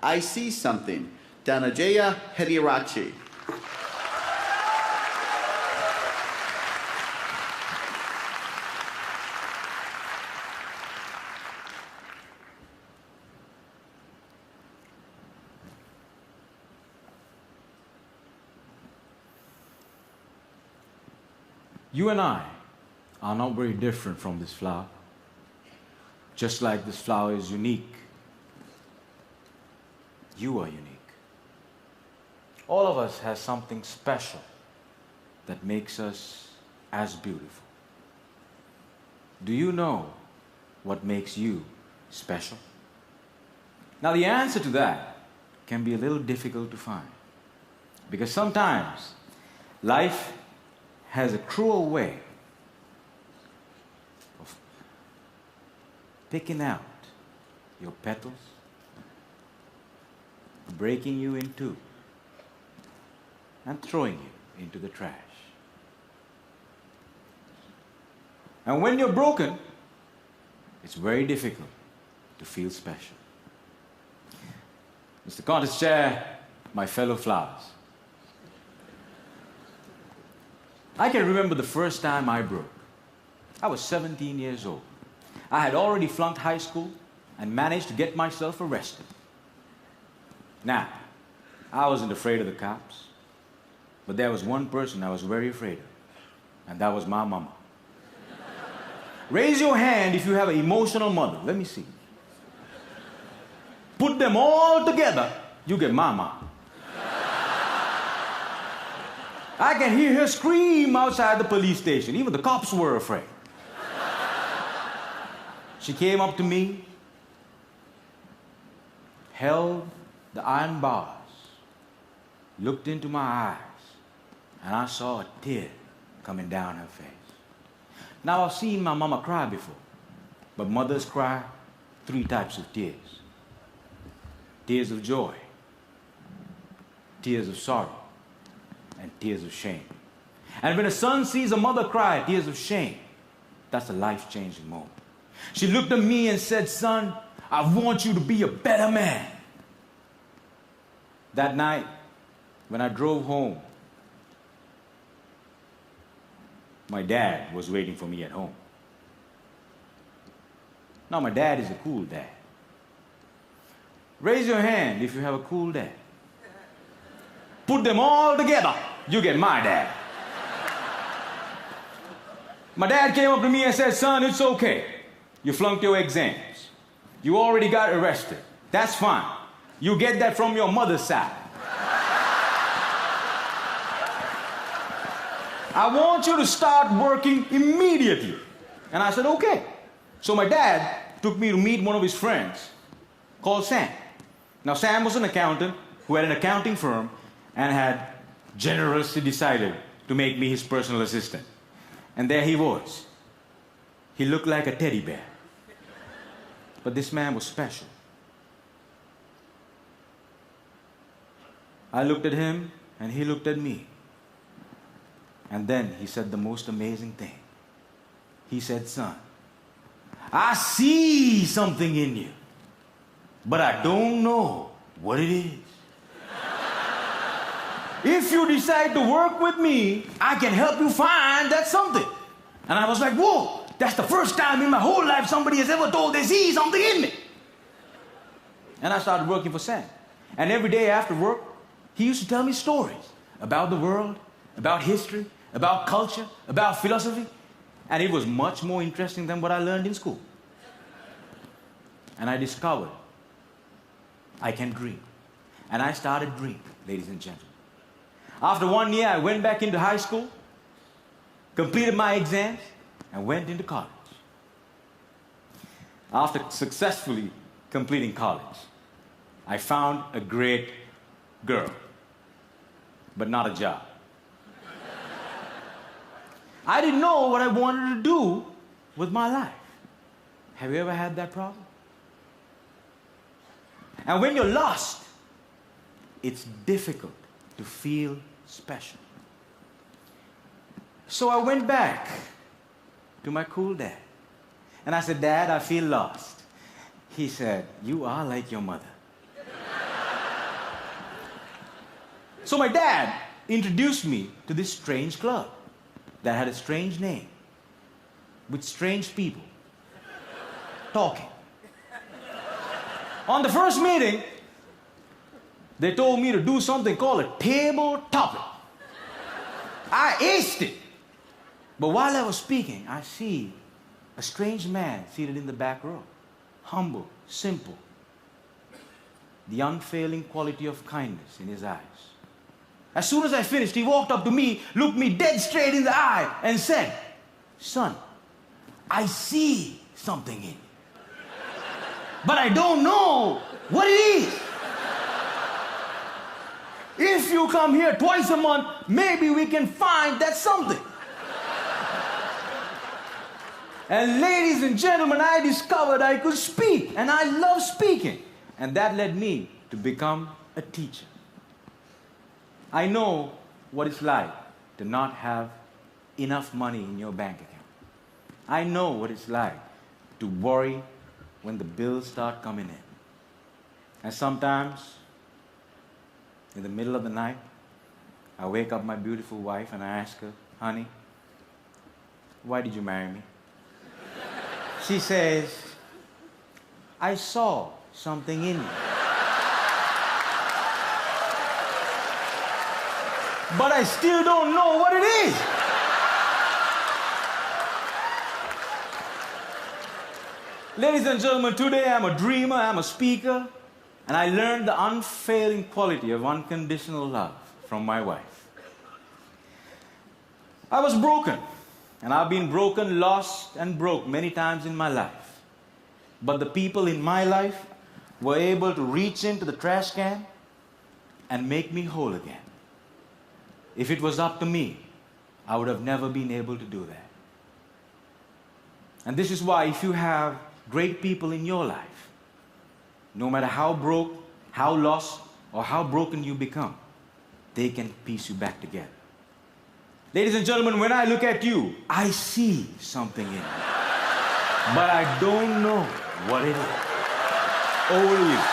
I see something. Danajaya Hedirachi. You and I are not very different from this flower. Just like this flower is unique, you are unique. All of us has something special that makes us as beautiful. Do you know what makes you special? Now the answer to that can be a little difficult to find, because sometimes life has a cruel way of picking out your petals, breaking you in two, and throwing you into the trash. And when you're broken, it's very difficult to feel special. Mr. Contest Chair, my fellow flowers, I can remember the first time I broke. I was 17 years old. I had already flunked high school and managed to get myself arrested. Now, I wasn't afraid of the cops, but there was one person I was very afraid of, and that was my mama. Raise your hand if you have an emotional mother. Let me see. Put them all together, you get mama. I can hear her scream outside the police station. Even the cops were afraid. She came up to me, held the iron bars, looked into my eyes, and I saw a tear coming down her face. Now, I've seen my mama cry before, but mothers cry 3 types of tears. Tears of joy, tears of sorrow, and tears of shame. And when a son sees a mother cry tears of shame, that's a life-changing moment. She looked at me and said, "Son, I want you to be a better man." That night, when I drove home, my dad was waiting for me at home. Now, my dad is a cool dad. Raise your hand if you have a cool dad. Put them all together, you get my dad. My dad came up to me and said, "Son, it's okay. You flunked your exams. You already got arrested. That's fine. You get that from your mother's side. I want you to start working immediately." And I said, "Okay." So my dad took me to meet one of his friends called Sam. Now, Sam was an accountant who had an accounting firm and had generously decided to make me his personal assistant. And there he was. He looked like a teddy bear. But this man was special. I looked at him, and he looked at me. And then he said the most amazing thing. He said, "Son, I see something in you, but I don't know what it is. If you decide to work with me, I can help you find that something." And I was like, whoa, that's the first time in my whole life somebody has ever told they see something in me. And I started working for Sam. And every day after work, he used to tell me stories about the world, about history, about culture, about philosophy. And it was much more interesting than what I learned in school. And I discovered I can dream. And I started dreaming, ladies and gentlemen. After 1 year, I went back into high school, completed my exams, and went into college. After successfully completing college, I found a great girl, but not a job. I didn't know what I wanted to do with my life. Have you ever had that problem? And when you're lost, it's difficult to feel special. So I went back to my cool dad. And I said, "Dad, I feel lost." He said, "You are like your mother." So my dad introduced me to this strange club that had a strange name, with strange people talking. On the first meeting, they told me to do something called a table topic. I aced it. But while I was speaking, I see a strange man seated in the back row. Humble, simple. The unfailing quality of kindness in his eyes. As soon as I finished, he walked up to me, looked me dead straight in the eye, and said, "Son, I see something in you. But I don't know what it is. If you come here twice a month, maybe we can find that something." And ladies and gentlemen, I discovered I could speak, and I love speaking. And that led me to become a teacher. I know what it's like to not have enough money in your bank account. I know what it's like to worry when the bills start coming in. And sometimes, in the middle of the night, I wake up my beautiful wife and I ask her, "Honey, why did you marry me?" She says, "I saw something in you. But I still don't know what it is." Ladies and gentlemen, today I'm a dreamer, I'm a speaker, and I learned the unfailing quality of unconditional love from my wife. I was broken, and I've been broken, lost, and broke many times in my life. But the people in my life were able to reach into the trash can and make me whole again. If it was up to me, I would have never been able to do that. And this is why, if you have great people in your life, no matter how broke, how lost, or how broken you become, they can piece you back together. Ladies and gentlemen, when I look at you, I see something in you. But I don't know what it is. Over to you.